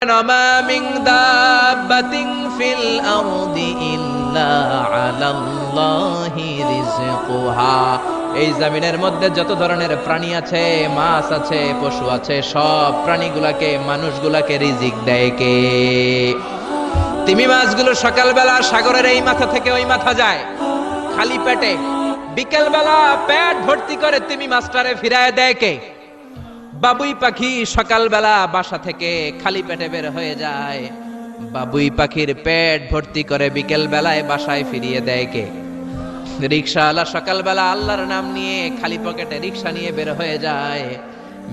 وما من دابة في الأرض إلا على الله رزقها। এই জমিনের মধ্যে যত ধরনের প্রাণী আছে, মাছ আছে, পশু আছে, সব প্রাণীগুলাকে মানুষগুলাকে রিজিক দেয় কে? তিমি মাছগুলো সকালবেলা সাগরের এই মাথা থেকে ওই মাথা যায় খালি পেটে, বিকেলবেলা পেট ভর্তি করে তিমি মাছটারে ফিরায় দেয় কে? বাবুই পাখি সকালবেলা বাসা থেকে খালি পেটে বের হয়ে যায়, বাবুই পাখির পেট ভর্তি করে বিকেল বেলায় বাসায় ফিরিয়ে দেয় কে? রিকশাওয়ালা সকালবেলা আল্লাহর নাম নিয়ে খালি পকেটে রিকশা নিয়ে বের হয়ে যায়,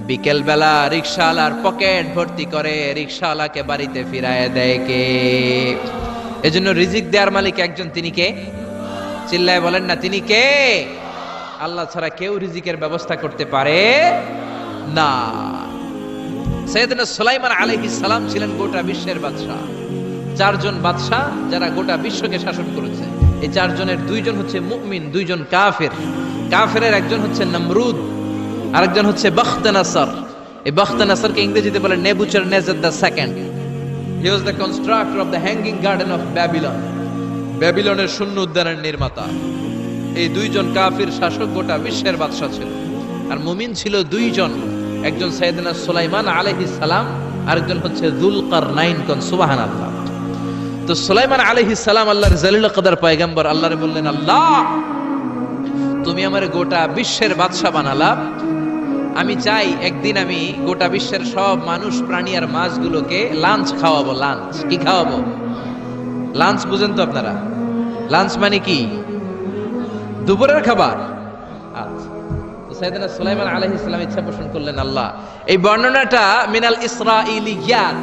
বিকেল বেলা রিকশাওয়ালার পকেট ভর্তি করে রিকশাওয়ালাকে বাড়িতে ফিরায় দেয় কে? এজন্য রিজিক দেওয়ার মালিক একজন, তিনি কে? চিল্লায় বলেন না, তিনি কে? আল্লাহ ছাড়া কেউ রিজিকের ব্যবস্থা করতে পারে না। সাইয়েদনা সুলাইমান আলাইহিস সালাম ছিলেন গোটা বিশ্বের বাদশা। চারজন বাদশা যারা গোটা বিশ্বকে শাসন করেছে, এই চারজনের দুইজন হচ্ছে মুমিন, দুইজন কাফের। কাফেরের একজন হচ্ছে নমরুদ, আরেকজন হচ্ছে বখতনাসর। এই বখতনাসরকে ইংরেজিতে বলে Nebuchadnezzar the second. He was the constructor of the hanging garden of Babylon. ব্যাবিলনের শূন্য উদ্যানের নির্মাতা। এই দুইজন কাফির শাসক গোটা বিশ্বের বাদশা ছিল। আর মুমিন ছিল দুইজন, একজন সাইয়েদনা সুলাইমান আলাইহিস সালাম, আরেকজন হচ্ছে যুলকারনাইন। কোন সুবহানাল্লাহ। তো সুলাইমান আলাইহিস সালাম আল্লাহর জলিল কদর পয়গম্বর, আল্লাহরে বললেন, আল্লাহ তুমি আমারে গোটা বিশ্বের বাদশা বানালা, আমি চাই একদিন আমি গোটা বিশ্বের সব মানুষ, প্রাণী আর মাছগুলোকে লাঞ্চ খাওয়াবো। লাঞ্চ কি খাওয়াবো? লাঞ্চ বুঝেন তো আপনারা? লাঞ্চ মানে কি? দুপুরের খাবার। আচ্ছা, সাইয়েদনা সুলাইমান আলাইহিস সালাম ইচ্ছা পোষণ করলেন, আল্লাহ এই বর্ণনাটা মিনাল ইসরাইলিয়াত,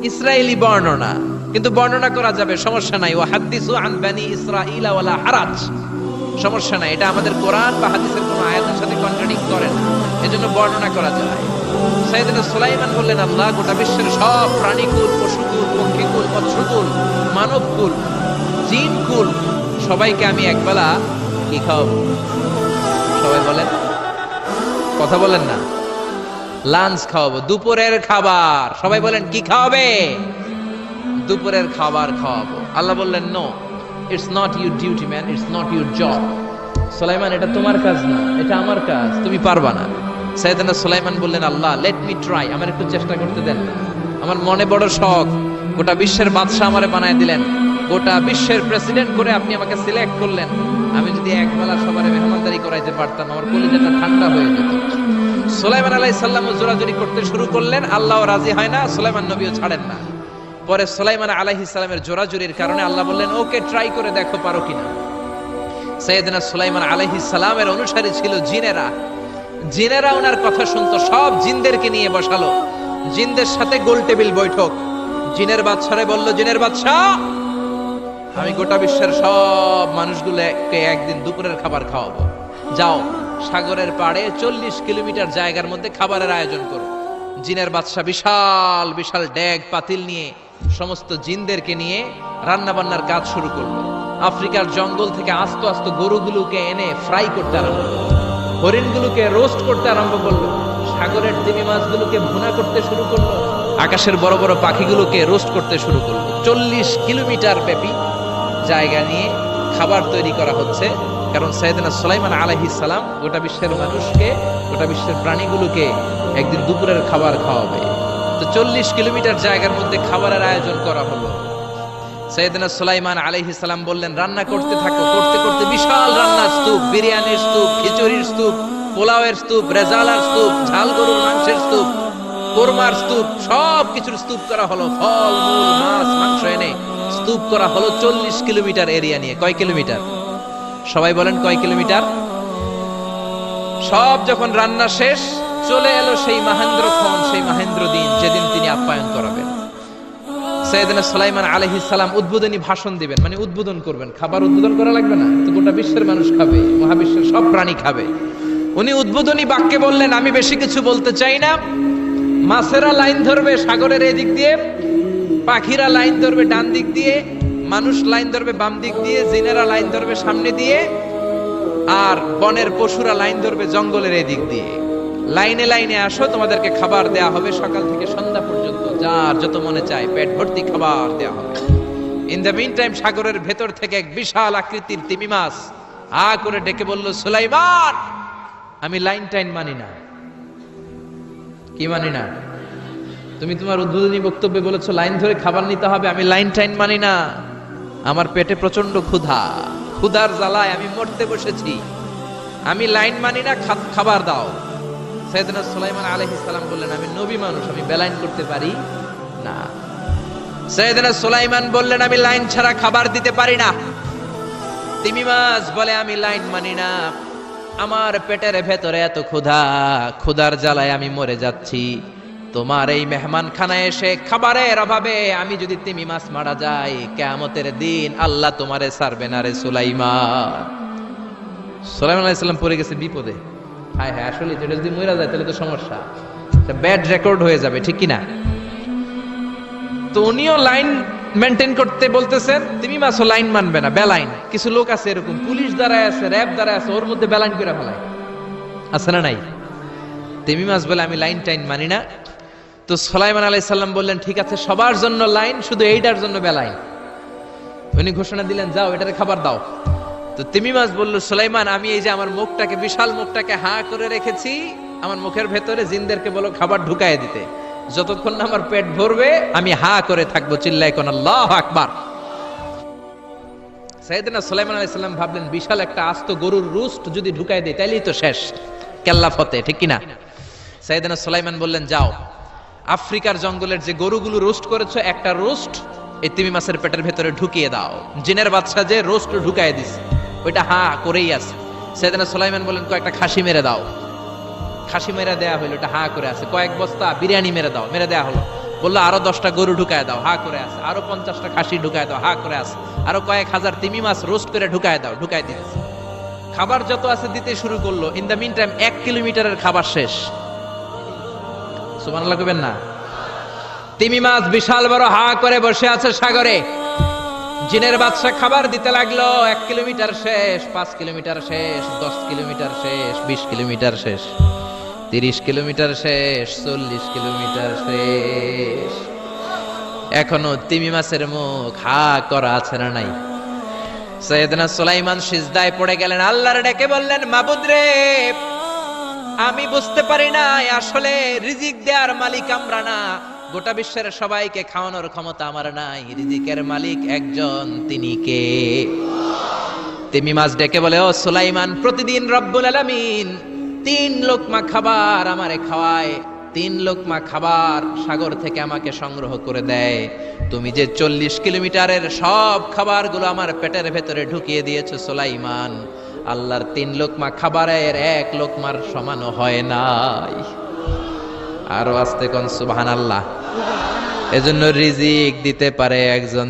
ইসরায়েলি বর্ণনা, কিন্তু বর্ণনা করা যাবে, সমস্যা নাই। ওয়া হাদিসু আন বানি ইসরাঈলা ওয়ালা হারাজ, সমস্যা নাই। এটা আমাদের কোরআন বা হাদিসের কোনো আয়াতের সাথে কন্ট্রাডিক্ট করে না, এজন্য বর্ণনা করা যায়। সাইয়েদনা সুলাইমান বললেন, আল্লাহ গোটা বিশ্বের সব প্রাণীকুল, পশুকুল, পক্ষীকুল, মৎস্যকুল, মানবকুল, জিনকুল, সবাইকে আমি একবেলা কি খাওয়াবো? সবাই বলেন, কথা বলেন না। লাঞ্চ খাওয়াবো, দুপুরের খাবার। সবাই বলেন কি খাওয়াবে? দুপুরের খাবার খাওয়াবো। আল্লাহ বললেন, no, it's not your duty man, it's not your job. Sulaiman, এটা তোমার কাজ না, এটা আমার কাজ, তুমি পারবা না। সাইয়েদনা সুলাইমান বললেন, আল্লাহ লেট মি ট্রাই, আমার একটু চেষ্টা করতে দেন। আমার মনে বড় শখ, গোটা বিশ্বের বাদশা আমারে বানায় দিলেন, গোটা বিশ্বের প্রেসিডেন্ট করে আপনি আমাকে সিলেক্ট করলেন। আমি যদি একবেলা সবারে মেহমানদারি করাইতে পারতাম, আমার কলিজাটা ঠান্ডা হয়ে যেত। সুলাইমান আলাইহিস সালাম জোরাজুরি করতে শুরু করলেন, আল্লাহও রাজি হয় না, সুলাইমান নবীও ছাড়েন না। পরে সুলাইমান আলাইহিস সালামের জোরাজুরির কারণে আল্লাহ বললেন, ওকে ট্রাই করে দেখো পারো কিনা। সাইয়েদনা সুলাইমান আলাইহিস সালামের অনুসারী ছিল জিনেরা। জিনেরা ওনার কথা শুনতো, সব জিনদেরকে নিয়ে বসালো, জিনদের সাথে গোল টেবিল বৈঠক। জিনের বাদশারে বলল, জিনের বাদশা, আমি গোটা বিশ্বের সব মানুষগুলোকে একদিন দুপুরের খাবার খাওয়াবো। যাও সাগরের পাড়ে 40 কিলোমিটার জায়গার মধ্যে খাবারের আয়োজন করো। জিনের বাদশা বিশাল বিশাল ডেগ পাতিল নিয়ে সমস্ত জিনদেরকে নিয়ে রান্না বান্নার কাজ শুরু করলো। আফ্রিকার জঙ্গল থেকে আস্ত আস্ত গরুগুলোকে এনে ফ্রাই করতে আরম্ভ করলো, হরিণগুলোকে রোস্ট করতে আরম্ভ করলো, সাগরের তিমি মাছগুলোকে ভুনা করতে শুরু করলো, আকাশের বড় বড় পাখিগুলোকে রোস্ট করতে শুরু করলো। 40 কিলোমিটার ব্যাপী জায়গা নিয়ে খাবার তৈরি করা হচ্ছে, কারণ সাইয়েদনা সুলাইমান আলাইহিস সালাম গোটা বিশ্বের মানুষকে, গোটা বিশ্বের প্রাণীগুলোকে একদিন দুপুরের খাবার খাওয়াবে। তো 40 কিলোমিটার জায়গার মধ্যে খাবারের আয়োজন করা হলো। সাইয়েদনা সুলাইমান আলাইহিস সালাম বললেন, রান্না করতে থাকো। করতে করতে বিশাল রান্নার স্তূপ, বিরিয়ানির স্তূপ, খিচুড়ির স্তূপ, পোলাওয়ের স্তূপ, রেজালার স্তূপ, ঝাল গরুর মাংসের স্তূপ, কোরমার স্তূপ, সব কিছুর স্তূপ করা হলো। ফল মূল মাছ মাংস এনে স্তূপ করা হলো 40 কিলোমিটার এরিয়া নিয়ে। কয় কিলোমিটার? সবাই বলেন কয় কিলোমিটার? সব যখন রান্না শেষ, চলে এলো সেই মহেন্দ্রক্ষণ, সেই মহেন্দ্র দিন, যেদিন তিনি আপ্যায়ন করাবেন। সাইয়েদনা সুলাইমান আলাইহিস সালাম উদ্বোধনী ভাষণ দিবেন, মানে উদ্বোধন করবেন। খাবার উদ্বোধন করা লাগবে না, তো গোটা বিশ্বের মানুষ খাবে, মহাবিশ্বের সব প্রাণী খাবে। উনি উদ্বোধনী বাক্যে বললেন, আমি বেশি কিছু বলতে চাই না। মাছেরা লাইন ধরবে সাগরের এদিক দিয়ে, পাখিরা লাইন ধরবে ডান দিক দিয়ে, মানুষ লাইন ধরবে বাম দিক দিয়ে, জিনেরা লাইন ধরবে সামনে দিয়ে, আর বনের পশুরা লাইন ধরবে জঙ্গলের এদিক দিয়ে। লাইনে লাইনে আসো, তোমাদেরকে খাবার দেয়া হবে সকাল থেকে সন্ধ্যা পর্যন্ত। যার যত মনে চায় পেট ভর্তি খাবার দেওয়া হবে। ইন দ্য মিন টাইম সাগরের ভেতর থেকে এক বিশাল আকৃতির তিমি মাছ আ করে ডেকে বলল, সুলাইমান, আমি লাইন টাইন মানি না। কি মানি না? তুমি তোমার উদ্বোধনী বক্তব্যে বলেছো লাইন ধরে খাবার নিতে হবে, আমি লাইন টাইন মানি না। আমার পেটে প্রচন্ড ক্ষুধা, ক্ষুধার জ্বালায় আমি মরতে বসেছি, আমি লাইন মানি না, খাবার দাও। সাইয়েদনা সুলাইমান আলাইহিস সালাম বললেন, আমি নবী মানুষ, আমি বেলাইন করতে পারি না। সাইয়েদনা সুলাইমান বললেন, আমি লাইন ছাড়া খাবার দিতে পারি না। তিমি মাছ বলে, আমি লাইন মানি না, আমার পেটের ভেতরে এত ক্ষুধা, ক্ষুধার জ্বালায় আমি মরে যাচ্ছি। তোমার এই মেহমান খানায় এসে খাবারের অভাবে আমি যদি তিমি মাছ মারা যাই, কিয়ামতের দিন আল্লাহ তোমারে ছাড়বে না রে সুলাইমান। সুলাইমান আলাইহিস সালাম পড়ে গেছে বিপদে। হায় হায়, আসলে যেটা যদি মরে যায় তাহলে তো সমস্যা, ব্যাড রেকর্ড হয়ে যাবে, ঠিক কি না? তো উনিও লাইন মেনটেন করতে বলতেছেন, তিমি মাছও লাইন মানবে না, বেলাইন। কিছু লোক আছে এরকম, পুলিশ দাঁড়ায় আছে, র্যাব দাঁড়ায় আছে, ওর মধ্যে বেলাইন করে ফেলায়, আছে না নাই? তিমি মাছ বলে, আমি লাইন টাইন মানি না। তো সুলাইমান আলাইহিস সালাম বললেন, ঠিক আছে, সবার জন্য লাইন, শুধু এইটার জন্য বেলাইন। উনি ঘোষণা দিলেন, যাও এটারে খাবার দাও। তো তিমি মাছ বলল, সুলাইমান, আমি এই যে আমার মুখটাকে, বিশাল মুখটাকে হাঁ করে রেখেছি, আমার মুখের ভেতরে জিনদেরকে বলো খাবার ঢুকায় দিতে, যতক্ষণ না আমার পেট ভরবে আমি হাঁ করে থাকবো, চিল্লায় কোন আল্লাহু আকবার। সাইয়েদনা সুলাইমান আলাইহিস সালাম ভাবলেন, বিশাল একটা আস্ত গরুর রোস্ট যদি ঢুকায় দেয় তাইলেই তো শেষ, কেল্লা ফতে, ঠিক কি না? সাইয়েদনা সুলাইমান বললেন, যাও আফ্রিকার জঙ্গলের যে গরুগুলো রোস্ট করেছো, একটা রোস্ট এই তিমি মাছের পেটের ভেতরে ঢুকিয়ে দাও। জিনের বাদশা যে রোস্ট ঢুকায় দিছে, ওইটা হাঁ করেই আছে। সাইয়েদনা সুলাইমান বললেন, কয়েকটা খাসি মেরে দাও। খাসি মেরে দেয়া হলো, এটা হাঁ করে আছে। কয়েক বস্তা বিরিয়ানি মেরে দাও, মেরে দেয়া হলো। বললো আরো 10টা গরু ঢুকায় দাও, হাঁ করে আছে। আরো 50টা খাসি ঢুকায় দাও, হাঁ করে আছে। আরো কয়েক হাজার তিমি মাছ রোস্ট করে ঢুকায় দাও, ঢুকায় দিয়েছে। খাবার যত আছে দিতে শুরু করলো। ইন দ্য মিন টাইম 1 কিলোমিটারের খাবার শেষ। সুবহানাল্লাহ কইবেন না? তিমি মাছ বিশাল বড় হাঁ করে বসে আছে সাগরে। জিনের বাদশা খাবার দিতে লাগলো। 1 কিলোমিটার শেষ, 5 কিলোমিটার শেষ, 10 কিলোমিটার শেষ, 20 কিলোমিটার শেষ, 30 কিলোমিটার শেষ, 40 কিলোমিটার শেষ। এখনো তিমি মাছের মুখ হা করা আছে না নাই? সাইয়েদনা সুলাইমান সিজদায় পড়ে গেলেন, আল্লাহর ডেকে বললেন, মাবুদ রে, আমি বুঝতে পারি না আসলে রিজিক দেওয়ার মালিক আমরা না, গোটা বিশ্বের সবাইকে খাওয়ানোর ক্ষমতা আমার নাই, রিজিকের মালিক একজন, তিনি কে? তিমি মাছ ডেকে বলে, ও সুলাইমান, প্রতিদিন রব্বুল আলামিন 3 লোকমা খাবার আমারে খাওয়ায়, 3 লোকমা খাবার সাগর থেকে আমাকে সংগ্রহ করে দেয়। তুমি যে 40 কিলোমিটারের সব খাবারগুলো আমার পেটের ভেতরে ঢুকিয়ে দিয়েছো সুলাইমান, আল্লাহর 3 লোকমা খাবারের 1 লোকমার সমানও হয় নাই। আরো আস্তে কোন সুবহানাল্লাহ। এজন্য রিজিক দিতে পারে একজন।